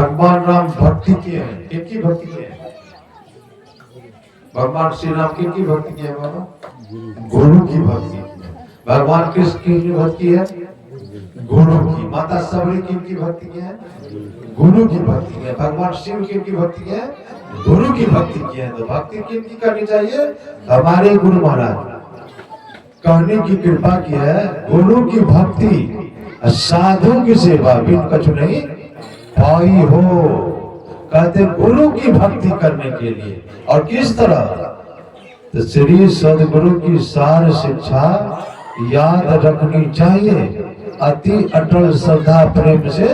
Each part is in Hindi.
भगवान राम भक्ति किए हैं, किनकी भक्ति किए हैं? भगवान श्री राम किनकी भक्ति किए हैं बाबा? गुरु की भक्ति की है। भगवान कृष्ण की भक्ति है गुरु की। माता सबरी किनकी भक्ति की है? गुरु की भक्ति की है। भगवान शिव किनकी भक्ति की है? गुरु की भक्ति की है। तो भक्ति किनकी करनी चाहिए? हमारे गुरु महाराज कहने की कृपा की है, गुरु की भक्ति साधु की सेवा बिन कछु नहीं पाई हो। कहते गुरु की भक्ति करने के लिए और किस तरह? तो श्री सदगुरु की सार शिक्षा याद रखनी चाहिए। अति अटल श्रद्धा प्रेम से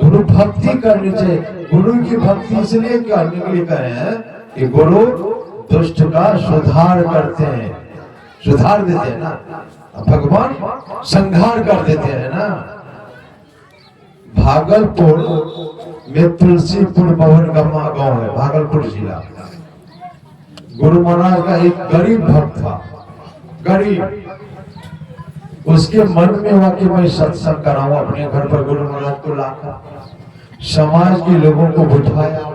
गुरु भक्ति करनी चाहिए। गुरु की भक्ति इसलिए करने के लिए कहे हैं कि गुरु दुष्ट का सुधार करते हैं, सुधार देते हैं ना। भगवान संहार कर देते हैं ना। भागलपुर में तुलसीपुर भवन गांव है, भागलपुर जिला। गुरु महाराज का एक गरीब भक्त था, गरीब। उसके मन में हुआ कि मैं सत्संग कराऊं अपने घर पर। गुरु महाराज को लाकर समाज के लोगों को बिठाया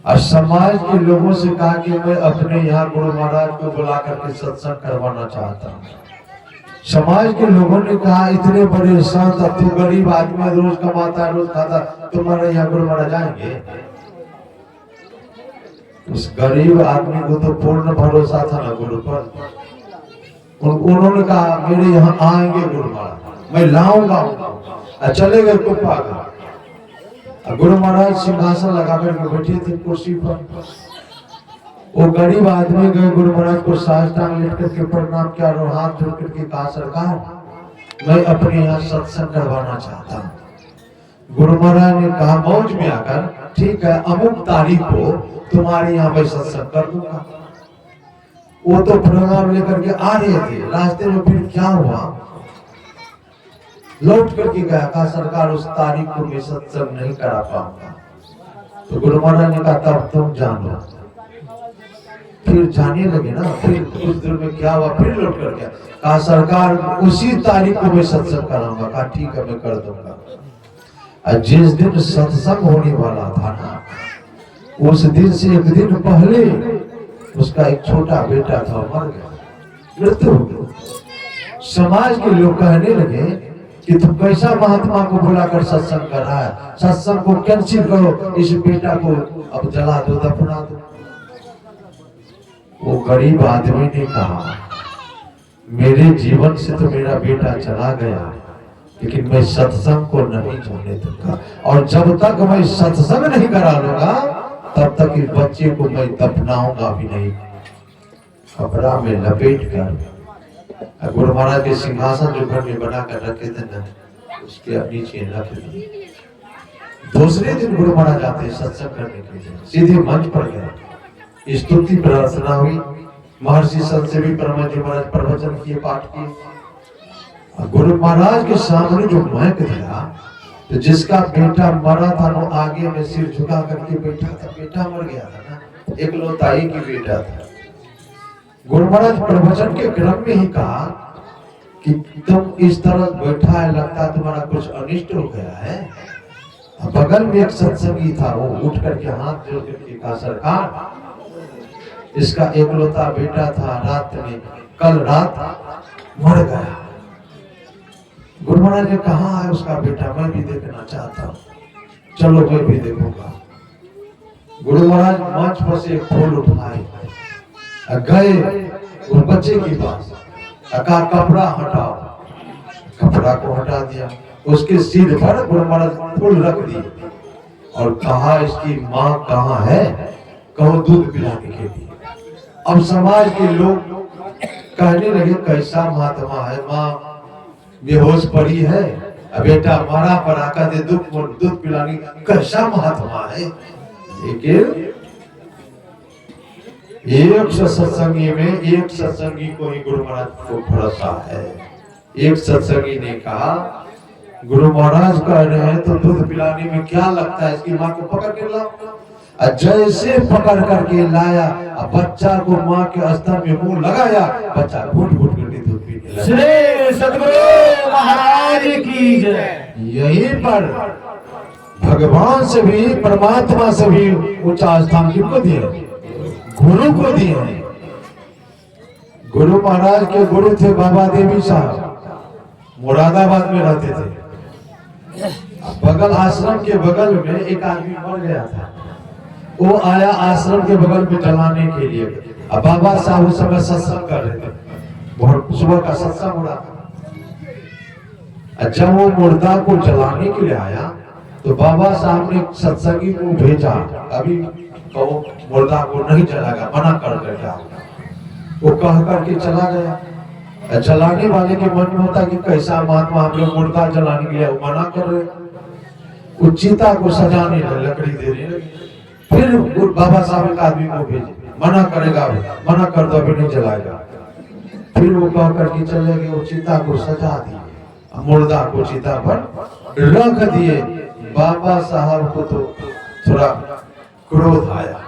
और समाज के लोगों से कहा कि मैं अपने यहाँ गुरु महाराज को बुला करके सत्संग करवाना चाहता हूँ। समाज के लोगों ने कहा इतने बड़े संत, अब तू गरीब आदमी, रोज कमाता है, रोज खाता, तुम्हारे यहाँ गुरु महाराज आएंगे? उस गरीब आदमी को तो पूर्ण भरोसा था ना गुरु पर। उन्होंने कहा मेरे यहाँ आएंगे गुरु महाराज, मैं लाऊंगा। चले गए कुप्पा का। गुरु महाराज सिंहासन लगाकर के बैठे थे कुर्सी पर। वो गरीब आदमी गए गुरु महाराज को साष्टांग लेट करके प्रणाम किया और हाथ जोड़ करके कहा, सरकार मैं अपने यहाँ सत्संग करवाना चाहता हूँ। गुरु महाराज ने कहा मौज में आकर, ठीक है अमुक तारीख को तुम्हारे यहाँ मैं सत्संग कर दूंगा। वो तो प्रोग्राम लेकर के आ रहे थे, रास्ते में फिर क्या हुआ, लौट करके गया, कहा सरकार उस तारीख को मैं सत्संग नहीं करा पाऊंगा। तो गुरु महाराज ने कहा तब तुम जानो। फिर जाने लगे ना। फिर कुछ देर में क्या हुआ, फिर लौट कर गया, कहा सरकार उसी तारीख को मैं सत्संग कराऊंगा। कहा ठीक है मैं कर दूंगा। जिस दिन सत्संग होने वाला था ना, उस दिन से एक दिन पहले उसका एक छोटा बेटा था, मर गया, मृत्यु हो गई। समाज के लोग कहने लगे कि तुम कैसा महात्मा को बुलाकर सत्संग कर रहा है, सत्संग को कैंसिल करो, इस बेटा को अब जला दो, दफना दो। वो गरीब आदमी ने कहा मेरे जीवन से तो मेरा बेटा चला गया, लेकिन मैं सत्संग को नहीं जाने दूंगा। और जब तक मैं सत्संग नहीं करा लूंगा तब तक इस बच्चे को मैं दफनाऊंगा भी नहीं। कपड़ा में लपेट कर गुरु महाराज के सिंहासन जो घर में बना कर रखे थे ना, उसके नीचे रख दिए। दूसरे दिन गुरु महाराज आते सत्संग करने के लिए, सीधे मंच पर गए, स्तुति प्रार्थना हुई, महर्षि संत से भी परमा जी महाराज प्रवचन किए, पाठ किए। गुरु महाराज के सामने जो महक दिया, तो जिसका बेटा मरा था वो आगे में सिर झुका करके बैठा था। बेटा मर गया था ना, एकलौता ही की बेटा था। गुरु महाराज प्रवचन के क्रम में ही कहा कि तुम इस तरह बैठा है, लगता है तुम्हारा कुछ अनिष्ट हो गया है। बगल में एक सत्संगी था, वो उठ करके हाथ जोड़ करके कहा सरकार इसका एकलौता बेटा था, रात में कल रात मर गया। गुरु महाराज ने कहा है उसका बेटा, मैं भी देखना चाहता हूँ, चलो मैं भी देखूंगा। गुरु महाराज मंच पर से फूल उठाए, गए उस बच्चे के पास, कहा कपड़ा हटाओ। कपड़ा को हटा दिया, उसके सिर पर गुरु महाराज फूल रख दिए और कहा इसकी माँ कहाँ है, कहो दूध पिलाने के लिए। अब समाज के लोग कहने लगे कैसा महात्मा है, माँ बेहोश पड़ी है, बेटा मरा पर आकर दे दूध पिलाने, कैसा महात्मा है। लेकिन एक सत्संगी में एक सत्संगी को ही गुरु महाराज को भरोसा है। एक सत्संगी ने कहा गुरु महाराज कह रहे हैं तो दूध पिलाने में क्या लगता है, इसकी माँ को पकड़ के लाओ। जैसे पकड़ करके लाया, बच्चा को माँ के स्तन में मुंह लगाया, बच्चा घुट घुट करके दूध पीने लगा। श्री सद्गुरु महाराज की जय। यहीं पर भगवान से भी, परमात्मा से भी ऊंचा स्थान किसको दिए? गुरु को दिए हैं। गुरु महाराज के गुरु थे बाबा देवी साहब, मुरादाबाद में रहते थे। बगल आश्रम के बगल में एक आदमी मर गया था, वो आया आश्रम के बगल में जलाने के लिए। अब बाबा साहब उस समय सत्संग कर रहे थे, बहुत सुबह का सत्संग हो रहा था। जब वो मुर्दा को जलाने के लिए आया तो बाबा साहब ने सत्संगी को भेजा, अभी कहो मुर्दा को नहीं जलाएगा, मना कर देगा। वो कह करके चला गया। जलाने वाले के मन में होता कि कैसा महात्मा, हम लोग मुर्दा जलाने के लिए मना कर रहे। वो चीता को सजाने लकड़ी दे रहे, फिर बाबा साहब एक आदमी को भेजे, मना करेगा, मना कर दो, अभी नहीं जलाएगा। फिर वो कह करके चले गए, वो चीता को सजा दिए, मुर्दा को चिता पर रख दिए। बाबा साहब को तो थोड़ा क्रोध आया।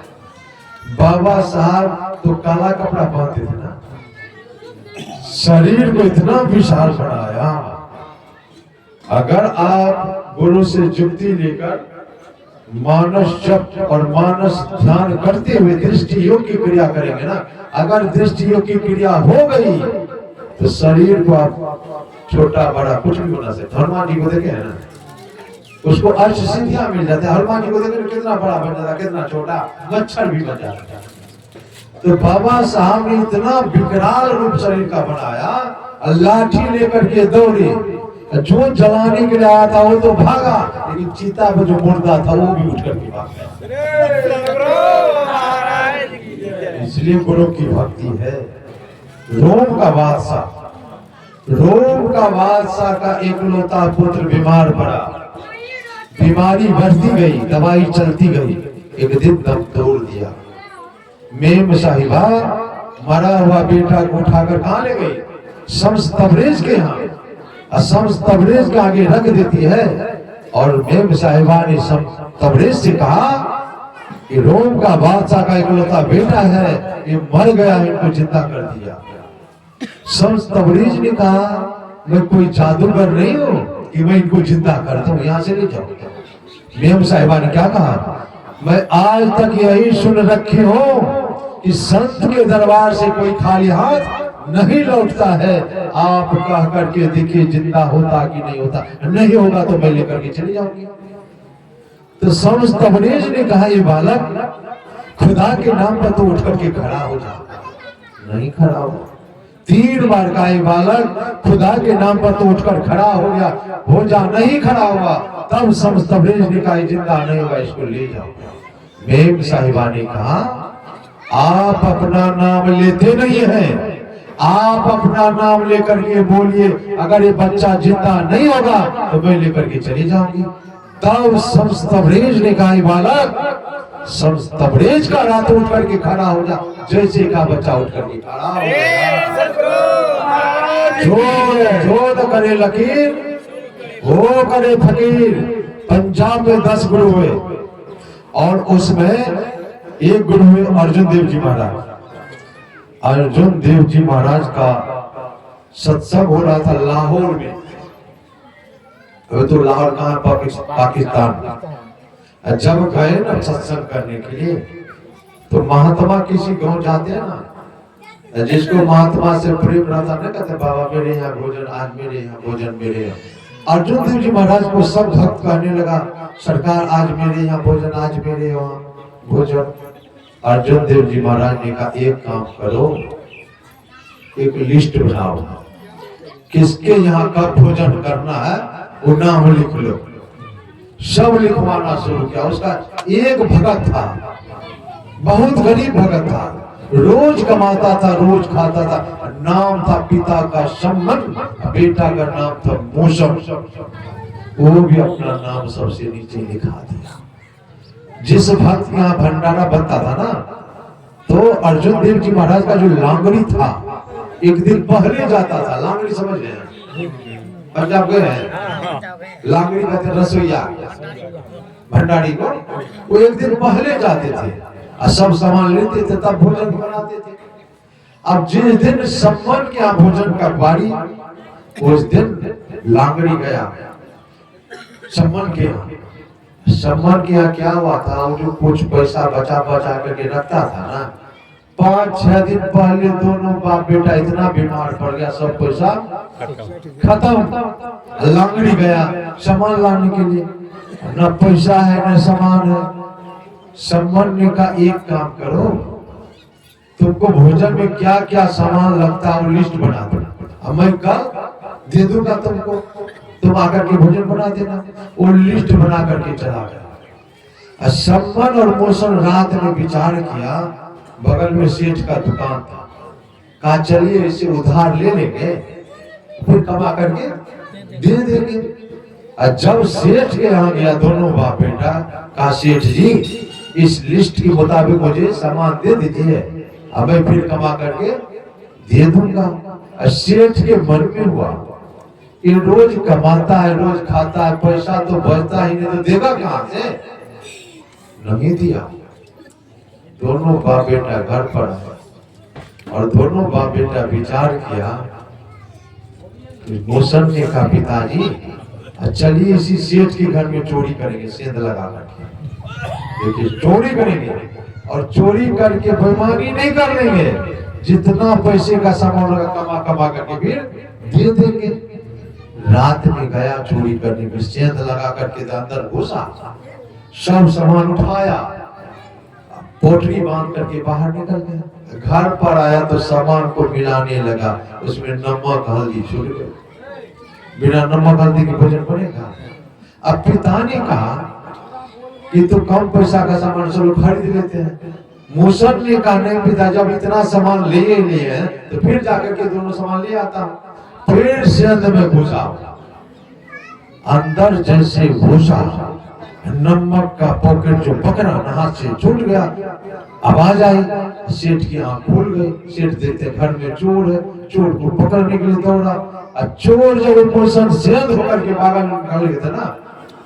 बाबा साहब तो काला कपड़ा पहनते थे ना, शरीर को इतना विशाल बनाया। अगर आप गुरु से जुक्ति लेकर मानस जप और मानस ध्यान करते हुए दृष्टि योग की क्रिया करेंगे ना, अगर दृष्टि योग की क्रिया हो गई तो शरीर को आप छोटा बड़ा कुछ भी बना सकते। हनुमान जी को देखे है ना, उसको अर्श सिद्धियां मिल जाते हैं। हनुमान जी को देखे कितना बड़ा बन जाता, कितना छोटा, मच्छर भी बन जाता। तो बाबा साहब ने इतना विकराल रूप शरीर का बनाया, लाठी लेकर के दौड़े। जो जलाने के लिए आया था वो तो भागा, लेकिन चीता में जो मुर्दा था वो भी उठ करके भाग गया। इसलिए गुरु की भक्ति है। रोम का बादशाह, रोम का बादशाह का एकलौता पुत्र बीमार पड़ा, बीमारी बढ़ती गई, दवाई चलती गई। एक दिन दम तोड़ दिया। मेम साहिबा मरा हुआ बेटा को उठाकर कहां ले गई? शम्स तबरेज के यहाँ। शम्स तबरेज के आगे रख देती है और मेम साहिबा ने शम्स तबरेज से कहा कि रोम का बादशाह का एकलौता बेटा है, ये मर गया, इनको जिंदा कर दिया। शम्स तबरेज ने कहा मैं कोई जादूगर नहीं हूँ कि मैं इनको जिंदा कर दूं, यहाँ से ले जाओ। मेम साहिबा ने क्या कहा? मैं आज तक यही सुन रखी हूँ कि संत के दरबार से कोई खाली हाथ नहीं लौटता है। आप कह करके देखिए जिंदा होता कि नहीं होता, नहीं होगा तो मैं लेकर के चली जाऊंगी। तो शम्स तबरेज ने कहा ये बालक खुदा के नाम पर तो उठ करके खड़ा हो जा। नहीं खड़ा हो। 3 बार का ये बालक खुदा के नाम पर तो उठकर खड़ा हो गया, हो जा, नहीं खड़ा हुआ। तब शम्स तबरेज ने कहा जिंदा नहीं होगा, इसको ले जाओ। मेम साहिबा ने कहा आप अपना नाम लेते नहीं हैं, आप अपना नाम लेकर के बोलिए, अगर ये बच्चा जिंदा नहीं होगा तो मैं लेकर के चली जाऊंगी। तब शम्स तबरेज ने कहा बालक, शम्स तबरेज का रात उठ करके खड़ा हो जा। जैसे का बच्चा उठ करके खड़ा हो गया। जो करे लकीर वो करे फकीर। पंजाब में 10 गुरु हुए और उसमें एक गुरु हुए अर्जुन देव जी महाराज। अर्जुन देव जी महाराज का सत्संग हो रहा था लाहौर में। तो लाहौर कहाँ? पाकिस्तान। जब गए ना सत्संग करने के लिए तो महात्मा किसी गांव जाते हैं ना, जिसको महात्मा से प्रेम रहता ना, कहते बाबा मेरे यहाँ भोजन, आज मेरे यहाँ भोजन, मेरे यहाँ। अर्जुन देव जी महाराज को सब भक्त कहने लगा सरकार आज मेरे यहाँ भोजन, आज मेरे यहाँ भोजन। अर्जुन देव जी महाराज ने कहा एक काम करो, एक लिस्ट बनाओ, किसके यहाँ कब भोजन करना है वो नाम लिख लो। सब लिखवाना शुरू किया। उसका एक भगत था, बहुत गरीब भगत था, रोज कमाता था, रोज खाता था। नाम था पिता का सम्मन, बेटा का नाम था मौसम। वो भी अपना नाम सबसे नीचे लिखा दिया। जिस भक्त यहाँ भंडारा बनता था ना, तो अर्जुन देव जी महाराज का जो लांगड़ी था एक दिन पहले जाता था। लांगड़ी समझ गए? पंजाब गए हैं, लांगड़ी कहते रसोईया भंडारी को। वो एक दिन पहले जाते थे और सब सामान लेते थे, तब भोजन बनाते थे। अब जिस दिन सम्मन के यहाँ भोजन का बारी, उस दिन लांगड़ी गया सम्मन के यहाँ। सम्मन के यहाँ क्या हुआ था, वो जो कुछ पैसा बचा बचा करके रखता था ना, 5-6 दिन पहले दोनों बाप बेटा इतना बीमार पड़ गया, सब पैसा खत्म। लांगड़ी गया सामान लाने के लिए, न पैसा है न सामान है। सम्मन ने कहा एक काम करो, तुमको भोजन में क्या क्या सामान लगता है वो लिस्ट बना दो, मैं कल दे दूंगा तुमको, तुम आकर के भोजन बना देना। वो लिस्ट बना करके चला गया। सम्मन और मोशन रात में विचार किया, बगल में सेठ का दुकान था, कहा चलिए इसे उधार ले लेंगे, फिर कमा करके दे देंगे। जब सेठ के यहाँ गया दोनों बाप बेटा, कहा सेठ जी इस लिस्ट के मुताबिक मुझे सामान दे दीजिए, अब मैं फिर कमा करके दे दूंगा। सेठ के मन में हुआ ये रोज कमाता है रोज खाता है, पैसा तो बचता ही नहीं, तो देगा कहां से, नहीं दिया। दोनों बाप बेटा घर पर आए और दोनों बाप बेटा विचार किया। मोशन ने कहा पिताजी चलिए इसी सेठ के घर में चोरी करेंगे, सेंध लगा करके देखिए चोरी करेंगे, और चोरी करके बेईमानी नहीं कर लेंगे, जितना पैसे का सामान कमा कमा करके फिर दे देंगे। रात में गया चोरी करने में, सेंध लगा करके अंदर घुसा, सब सामान उठाया, पोटली बांध करके बाहर निकल गया। घर पर आया तो सामान को मिलाने लगा, उसमें नमक हल्दी छूट गई, बिना नमक हल्दी के भोजन बनेगा। अब पिता ने कहा कि तो कम पैसा का सामान सब खरीद लेते हैं। मूसन ने कहा नहीं पिता, जब इतना सामान ले लिए हैं तो फिर जाकर के दोनों सामान ले आता हूं। फिर सेंध में घुसा, अंदर जैसे घुसा नमक का पॉकेट जो पकड़ा ना हाथ से छूट गया, आवाज आई, सेठ की आंख खुल गई। सेठ देखते घर में चोर है, चोर को पकड़ने के लिए दौड़ा। चोर जब मोशन सेंध होकर के बाहर निकल गए थे ना,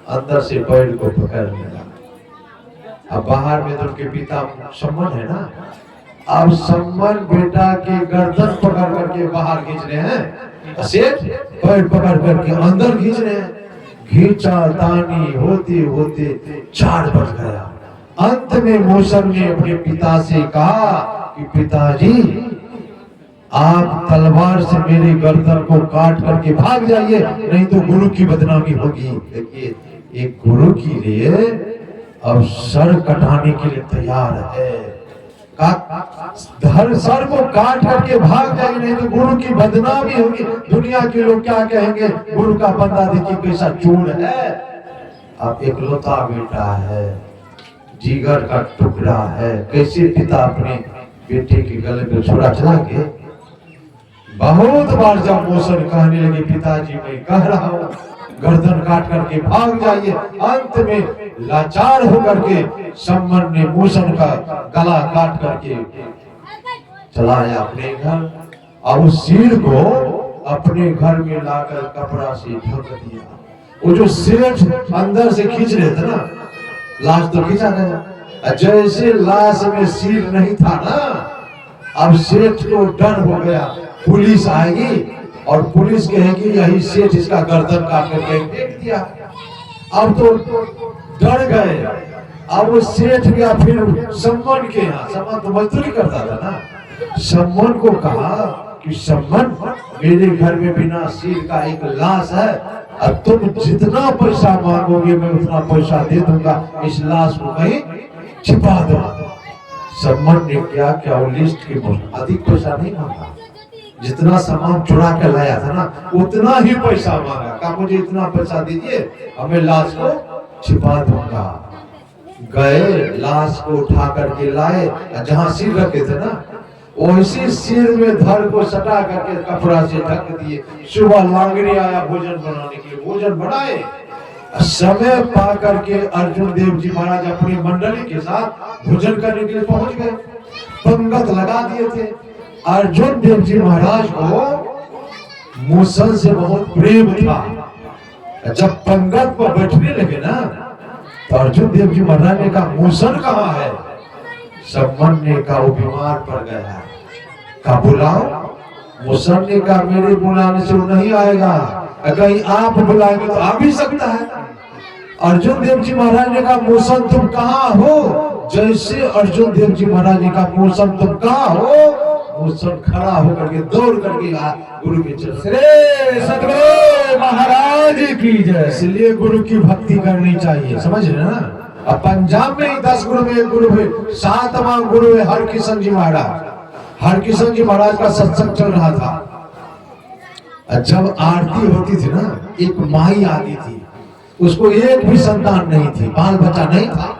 अंदर से पैर को पकड़ लिया। अब बाहर में तो उनके पिता सम्मन है ना, अब सम्मन बेटा के गर्दन पकड़ करके बाहर खींच रहे हैं, सेठ पैर पकड़ करके अंदर खींच रहे हैं। खींचा तानी होते होते 4 बज गया। अंत में मोशन ने अपने पिता से कहा कि पिताजी आप तलवार से मेरे गर्दन को काट करके भाग जाइए, नहीं तो गुरु की बदनामी होगी। देखिए एक गुरु के लिए अब सर कटाने के लिए तैयार है, सर को काट करके भाग जाएगी, नहीं तो गुरु की बदनामी होगी। दुनिया के लोग क्या कहेंगे, गुरु का बंदा देखिए कैसा चोर है। अब एकलौता बेटा है, जिगर का टुकड़ा है, कैसे पिता अपने बेटे के गले पे छुरा चला के। बहुत बार जब मोशन कहने लगे पिताजी मैं कह रहा हूं गर्दन काट करके भाग जाइए, अंत में लाचार होकर के सम्मन ने मोशन का गला काट करके चलाया अपने घर, और उस सिर को अपने घर में लाकर कपड़ा से ढक दिया। वो जो सेठ अंदर से खींच रहे थे ना, लाश तो खींचा गया, जैसे लाश में सिर नहीं था ना, अब सेठ को डर हो गया पुलिस आएगी और पुलिस कहेगी यही सेठ इसका गर्दन काट करके फेंक दिया। अब तो डर गए। अब वो सेठ गया फिर सम्मन के यहाँ, सम्मन तो मजदूरी करता था ना, सम्मन को कहा कि सम्मन मेरे घर में बिना सिर का एक लाश है, अब तुम जितना पैसा मांगोगे मैं उतना पैसा दे दूंगा, इस लाश को कहीं छिपा दो। सम्मन ने क्या क्या वो लिस्ट के अधिक पैसा नहीं मांगा, जितना सामान चुरा कर लाया था ना उतना ही पैसा मांगा, कहा मुझे इतना पैसा दीजिए हमें लाश को छिपा दूंगा। गए लाश को उठा करके लाए, जहां सिर रखे थे ना वैसे सिर में धर को सटा करके कपड़ा से ढक दिए। सुबह लांगड़ी आया भोजन बनाने के लिए, भोजन बनाए। समय पा करके अर्जुन देव जी महाराज अपनी मंडली के साथ भोजन करने के लिए पहुंच गए। पंगत लगा दिए थे। अर्जुन देव जी महाराज को मूसल से बहुत प्रेम था। जब पंगत पर बैठने लगे ना तो अर्जुन देव जी महाराज ने कहा मूसल कहाँ है? सम्मन ने कहा वो बीमार पड़ गया, कहा बुलाओ। मूसल ने कहा मेरे बुलाने से वो नहीं आएगा, कहीं आप बुलाएंगे तो आ भी सकता है। अर्जुन देव जी महाराज ने कहा मूसन तुम कहाँ हो? जैसे अर्जुन देव जी महाराज ने कहा मूसन तुम कहाँ हो, मूसन खड़ा होकर के दौड़ करके गुरु के चरण श्री सतगुरु महाराज की जय। इसलिए गुरु की भक्ति करनी चाहिए, समझ रहे ना। अब पंजाब में ही 10 गुरु में एक गुरु है, 7वां गुरु है हरकिशन जी महाराज। हरकिशन जी महाराज का सत्संग चल रहा था। जब आरती होती थी ना, एक माई आती थी, उसको एक भी संतान नहीं थी, बाल बच्चा नहीं था।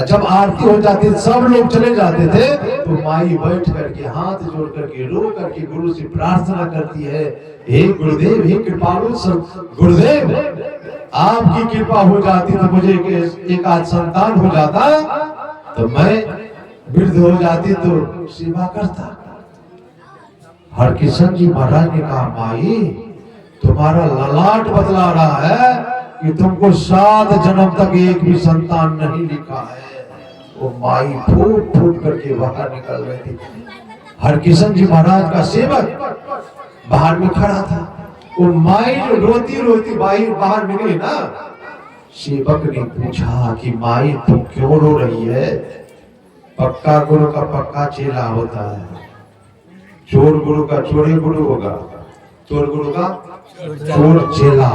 जब आरती हो जाती सब लोग चले जाते थे तो माई बैठ करके हाथ जोड़ करके रो करके गुरु से प्रार्थना करती है, हे गुरुदेव, हे कृपालु गुरुदेव, आपकी कृपा हो जाती तो मुझे एक आध संतान हो जाता तो मैं वृद्ध हो जाती तो सेवा करता। हरकिशन जी महाराज ने कहा माई तुम्हारा ललाट बतला रहा है कि तुमको 7 जन्म तक एक भी संतान नहीं लिखा है। वो माई फूट फूट करके बाहर निकल रही थी। हरकिशन जी महाराज का सेवक बाहर में खड़ा था। वो माई जो रोती रोती बाहर निकली ना, सेवक ने पूछा कि माई तुम क्यों रो रही है? पक्का गुरु का पक्का चेला होता है, चोर गुरु का चोरी गुरु होगा, चोर गुरु का चोर चेला,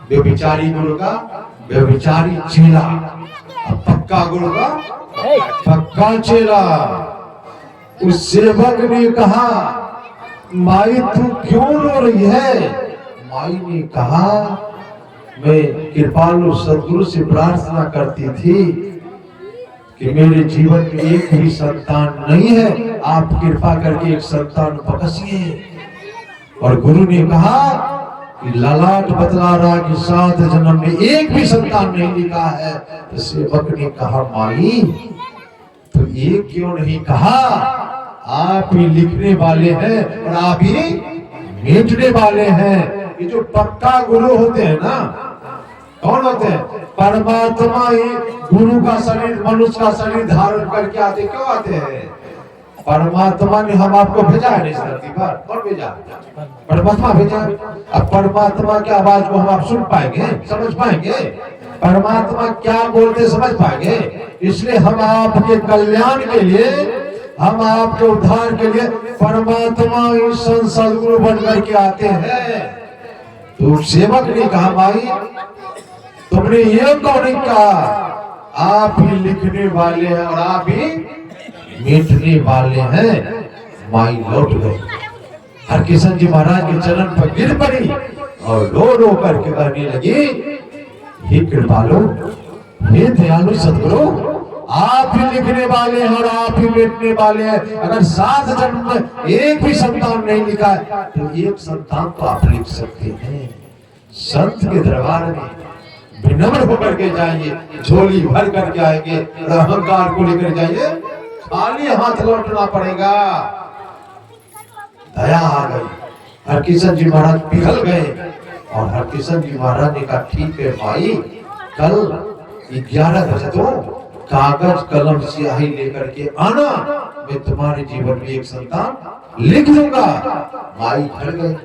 व्यभिचारी गुरु का व्यभिचारी चेला, पक्का गुरु का पक्का चेला। उस सेवक ने कहा माई तू क्यों रो रही है? माई ने कहा मैं कृपालु सदगुरु से प्रार्थना करती थी कि मेरे जीवन में एक भी संतान नहीं है, आप कृपा करके एक संतान बख्शिए। और गुरु ने कहा कि ललाट बतला रहा कि 7 जन्म में एक भी संतान नहीं लिखा है। तो सेवक ने कहा माई तो ये क्यों नहीं कहा? आप ही लिखने वाले हैं और आप ही मिटने वाले हैं। ये जो पक्का गुरु होते हैं ना, कौन होते हैं? परमात्मा ही गुरु का शरीर, मनुष्य का शरीर धारण करके आते। क्यों आते हैं? परमात्मा ने हम आपको भेजा है इस धरती पर। कौन भेजा? परमात्मा भेजा। अब परमात्मा की आवाज को हम आप सुन पाएंगे, समझ पाएंगे? परमात्मा क्या बोलते समझ पाएंगे? इसलिए हम आपके कल्याण के लिए, हम आपके उद्धार के लिए परमात्मा इस सदगुरु बन करके आते हैं। तो सेवक ने कहा माई तुमने ये क्यों नहीं कहा? आप ही लिखने वाले हैं और आप ही मिटने वाले हैं। माई लौट गई, हरकिशन जी महाराज के चरण पर गिर पड़ी और रो रो करके कहने लगी हे कृपालु, हे दयालु सदगुरु, आप ही लिखने वाले हैं और आप ही मिटने वाले हैं। अगर 7 जन्म में एक भी संतान नहीं लिखा है तो एक संतान तो आप लिख सकते हैं। संत के दरबार में विनम्र होकर के जाएंगे, झोली भर करके आएंगे, अहंकार को लेकर जाइए, खाली हाथ लौटना पड़ेगा। दया आ गई, हरकिशन जी महाराज पिघल गए और हरकिशन जी महाराज ने कहा ठीक है माई, कल 11 बजे तो कागज कलम स्याही लेकर के आना, मैं तुम्हारे जीवन में एक संतान लिख दूंगा। माई डर गई।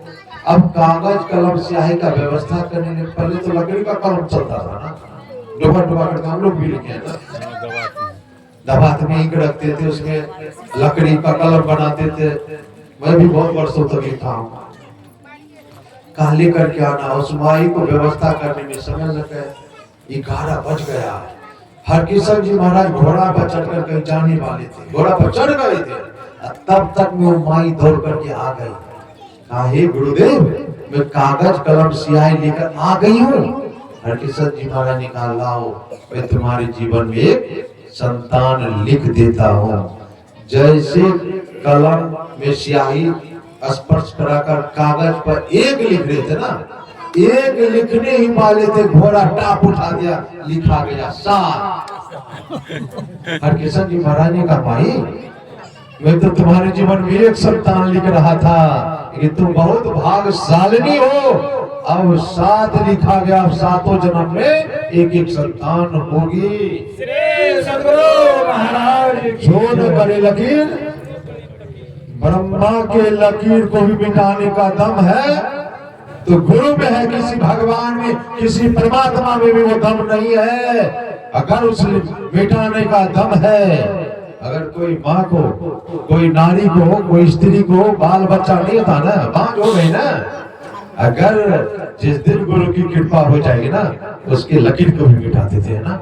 अब कागज कलम स्याही का व्यवस्था करने में पहले तो लकड़ी का कलम चलता था ना, डुबा डुबा करके हम लोग भी लिखे हैं ना, दबात में इंक रखते थे, उसमें लकड़ी का कलम बनाते थे। मैं भी बहुत वर्षों तक लिखा हूँ। कहा लेकर के आना, उस माई को व्यवस्था करने में समय लग गया। 11 बज गया। हरकिशन जी महाराज घोड़ा पर चढ़कर कहीं जाने वाले थे, घोड़ा पर चढ़ गए थे, तब तक में वो माई दौड़ करके आ गई। कहा हे गुरुदेव, मैं कागज कलम स्याही लेकर आ गई हूँ। हरकिशन जी महाराज ने कहा लाओ, मैं तुम्हारे जीवन में एक संतान लिख देता हूँ। जैसे कलम में स्याही स्पर्श कराकर कागज पर एक लिख रहे थे ना, एक लिखने ही वाले थे, घोड़ा टाप उठा दिया, लिखा गया 7। हरकिशन जी महाराज ने कहा भाई, मैं तो तुम्हारे जीवन में एक संतान लिख रहा था, लेकिन तुम बहुत भाग्यशालिनी हो। अब 7 लिखा गया, अब 7 जन्म में एक एक संतान होगी। श्री सदगुरु महाराज जो न करे लकीर, ब्रह्मा के लकीर को भी मिटाने का दम है तो गुरु में है, किसी भगवान में, किसी परमात्मा में भी वो दम नहीं है। अगर उस मिटाने का दम है, अगर कोई माँ को, कोई नारी को, कोई स्त्री को बाल बच्चा नहीं होता ना, बांझ हो गई ना, अगर जिस दिन गुरु की कृपा हो जाएगी ना, उसकी लकीर को भी मिटा देते हैं ना।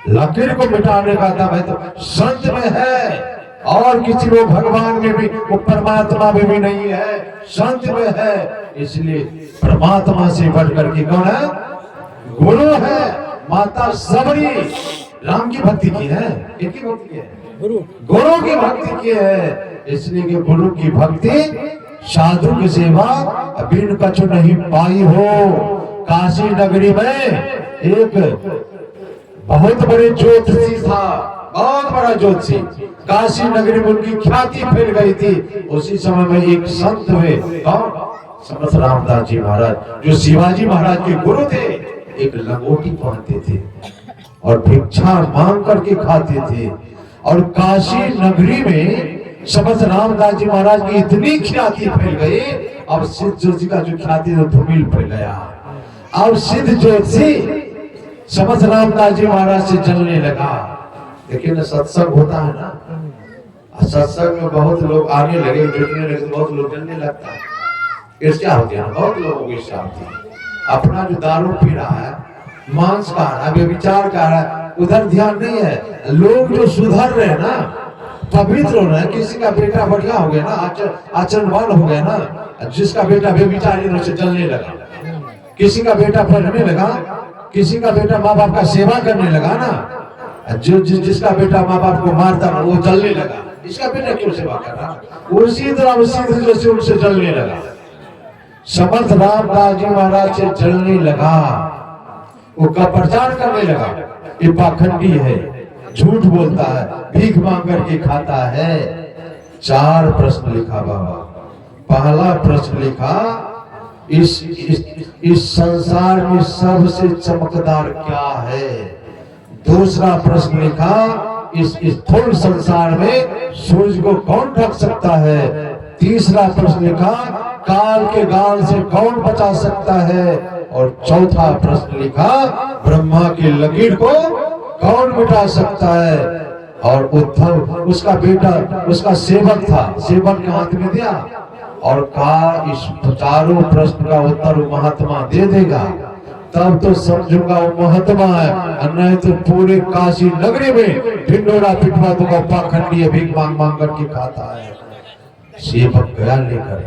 लकीर को मिटाने का दम है तो संत में है, और किसी को भगवान में भी, वो परमात्मा में भी नहीं है, संत में है। इसलिए परमात्मा से बढ़ करके कौन है? गुरु है। माता सबरी राम की भक्ति की है, किसकी भक्ति की है? गुरु की भक्ति की है। इसलिए कि गुरु की भक्ति साधु की सेवा बिन कछु नहीं पाई हो। काशी नगरी में एक बहुत बड़े ज्योतिषी था, बहुत बड़ा ज्योतिषी। काशी नगरी में उनकी ख्याति फैल गई थी। उसी समय में एक संत हुए, कौन? समर्थ रामदास जी महाराज, जो शिवाजी महाराज के गुरु थे। एक लंगोटी पहनते थे और भिक्षा मांग करके खाते थे। और काशी नगरी में समर्थ रामदास जी महाराज की इतनी ख्याति फैल गई, अब सिद्ध ज्योतिषी का जो ख्याति तो धूमिल फैल गया। अब सिद्ध ज्योतिषी समर्थ रामदास जी महाराज से जलने लगा। लेकिन सत्संग होता है ना, सत्संग में बहुत लोग आने लगे, जुटने लगे, बहुत लोग जलने लगता है। ईर्ष्या होती है, बहुत लोगों की ईर्ष्या होती है। अपना जो दारू पी रहा है, मांस खा रहा है, व्यभिचार कर रहा है, उधर ध्यान नहीं है। लोग जो सुधर रहे हैं ना, पवित्र हो रहे हैं, किसी का बेटा बढ़िया हो गया ना, आचरणवान हो गया ना, जिसका बेटा व्यभिचारी से जलने लगा, किसी का बेटा पढ़ने लगा, किसी का बेटा माँ बाप का सेवा करने लगा ना, जिसका बेटा माँ बाप को मारता ना, वो जलने लगा। इसका बेटा क्यों सेवा कर रहा? उसी तरह से उनसे जलने लगा। समर्थ रामदास जी महाराज से जलने लगा। वो का प्रचार करने लगा, ये पाखंडी है, झूठ बोलता है, भीख मांग करके खाता है। 4 प्रश्न लिखा बाबा। पहला प्रश्न लिखा, इस संसार में सबसे चमकदार क्या है? दूसरा प्रश्न लिखा, इस स्थूल संसार में सूरज को कौन ढक सकता है? तीसरा प्रश्न लिखा, काल के गाल से कौन बचा सकता है? और चौथा प्रश्न लिखा, ब्रह्मा की लकीर को कौन मिटा सकता है? और उद्धव उसका बेटा, उसका सेवक था, सेवक के हाथ में दिया और कहा, इस 4 प्रश्न का उत्तर महात्मा दे देगा तब तो समझूंगा वो महात्मा है, नहीं तो पूरे काशी नगरी में ढिंडोरा पिटवा दूंगा, पाखंडी भीख मांग मांग करके खाता है। सेवक गया लेकर